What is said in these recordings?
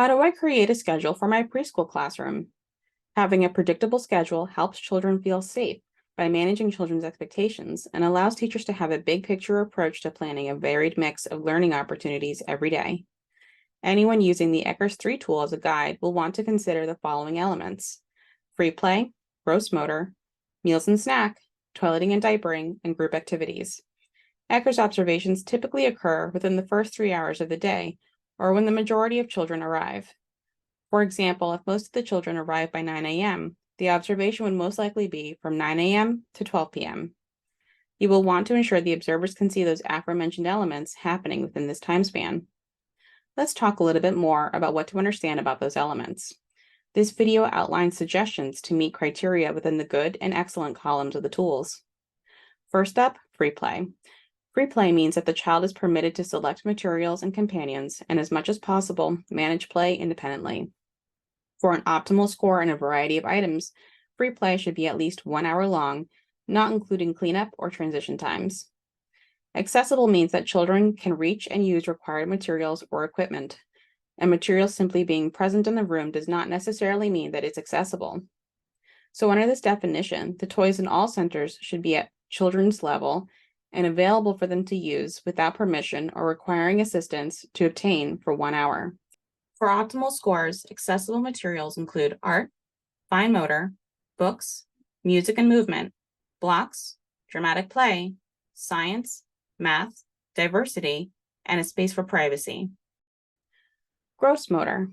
How do I create a schedule for my preschool classroom? Having a predictable schedule helps children feel safe by managing children's expectations and allows teachers to have a big picture approach to planning a varied mix of learning opportunities every day. Anyone using the Ecker's 3 tool as a guide will want to consider the following elements: free play, gross motor, meals and snack, toileting and diapering, and group activities. Ecker's observations typically occur within the first 3 hours of the day or when the majority of children arrive. For example, if most of the children arrive by 9 a.m., the observation would most likely be from 9 a.m. to 12 p.m. You will want to ensure the observers can see those aforementioned elements happening within this time span. Let's talk a little bit more about what to understand about those elements. This video outlines suggestions to meet criteria within the good and excellent columns of the tools. First up, free play. Free play means that the child is permitted to select materials and companions and, as much as possible, manage play independently. For an optimal score in a variety of items, free play should be at least 1 hour long, not including cleanup or transition times. Accessible means that children can reach and use required materials or equipment, and materials simply being present in the room does not necessarily mean that it's accessible. So under this definition, the toys in all centers should be at children's level and available for them to use without permission or requiring assistance to obtain for 1 hour. For optimal scores, accessible materials include art, fine motor, books, music and movement, blocks, dramatic play, science, math, diversity, and a space for privacy. Gross motor.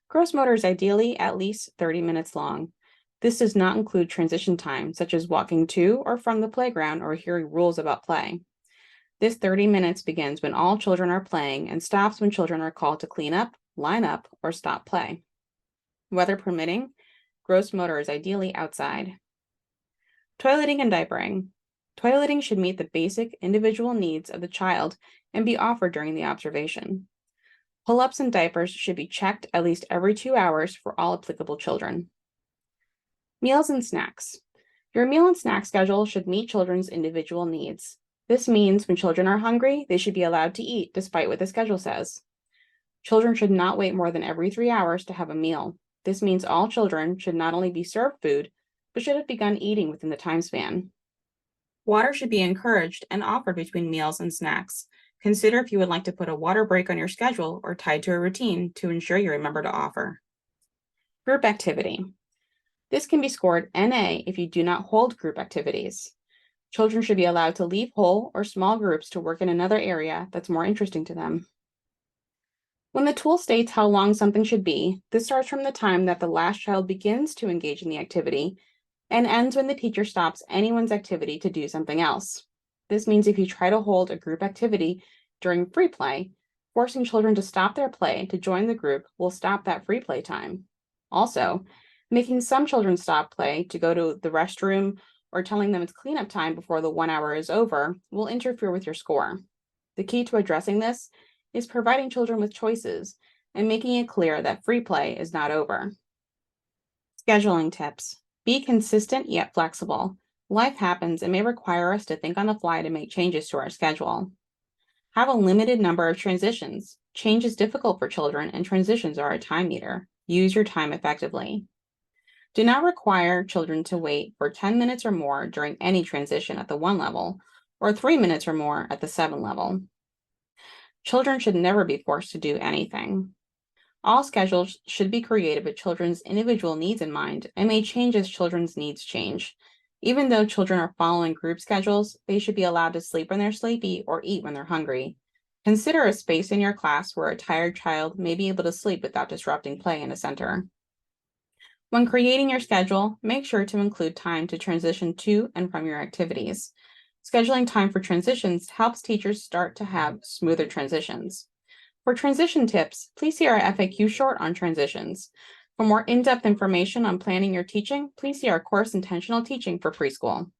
Gross motor is ideally at least 30 minutes long. This does not include transition time, such as walking to or from the playground or hearing rules about play. This 30 minutes begins when all children are playing and stops when children are called to clean up, line up, or stop play. Weather permitting, gross motor is ideally outside. Toileting and diapering. Toileting should meet the basic individual needs of the child and be offered during the observation. Pull-ups and diapers should be checked at least every 2 hours for all applicable children. Meals and snacks. Your meal and snack schedule should meet children's individual needs. This means when children are hungry, they should be allowed to eat despite what the schedule says. Children should not wait more than every 3 hours to have a meal. This means all children should not only be served food, but should have begun eating within the time span. Water should be encouraged and offered between meals and snacks. Consider if you would like to put a water break on your schedule or tied to a routine to ensure you remember to offer. Group activity. This can be scored NA if you do not hold group activities. Children should be allowed to leave whole or small groups to work in another area that's more interesting to them. When the tool states how long something should be, this starts from the time that the last child begins to engage in the activity and ends when the teacher stops anyone's activity to do something else. This means if you try to hold a group activity during free play, forcing children to stop their play to join the group will stop that free play time. Also, making some children stop play to go to the restroom or telling them it's cleanup time before the 1 hour is over will interfere with your score. The key to addressing this is providing children with choices and making it clear that free play is not over. Scheduling tips. Be consistent yet flexible. Life happens and may require us to think on the fly to make changes to our schedule. Have a limited number of transitions. Change is difficult for children and transitions are a time eater. Use your time effectively. Do not require children to wait for 10 minutes or more during any transition at the 1 level or 3 minutes or more at the 7 level. Children should never be forced to do anything. All schedules should be created with children's individual needs in mind and may change as children's needs change. Even though children are following group schedules, they should be allowed to sleep when they're sleepy or eat when they're hungry. Consider a space in your class where a tired child may be able to sleep without disrupting play in a center. When creating your schedule, make sure to include time to transition to and from your activities. Scheduling time for transitions helps teachers start to have smoother transitions. For transition tips, please see our FAQ short on transitions. For more in-depth information on planning your teaching, please see our course Intentional Teaching for Preschool.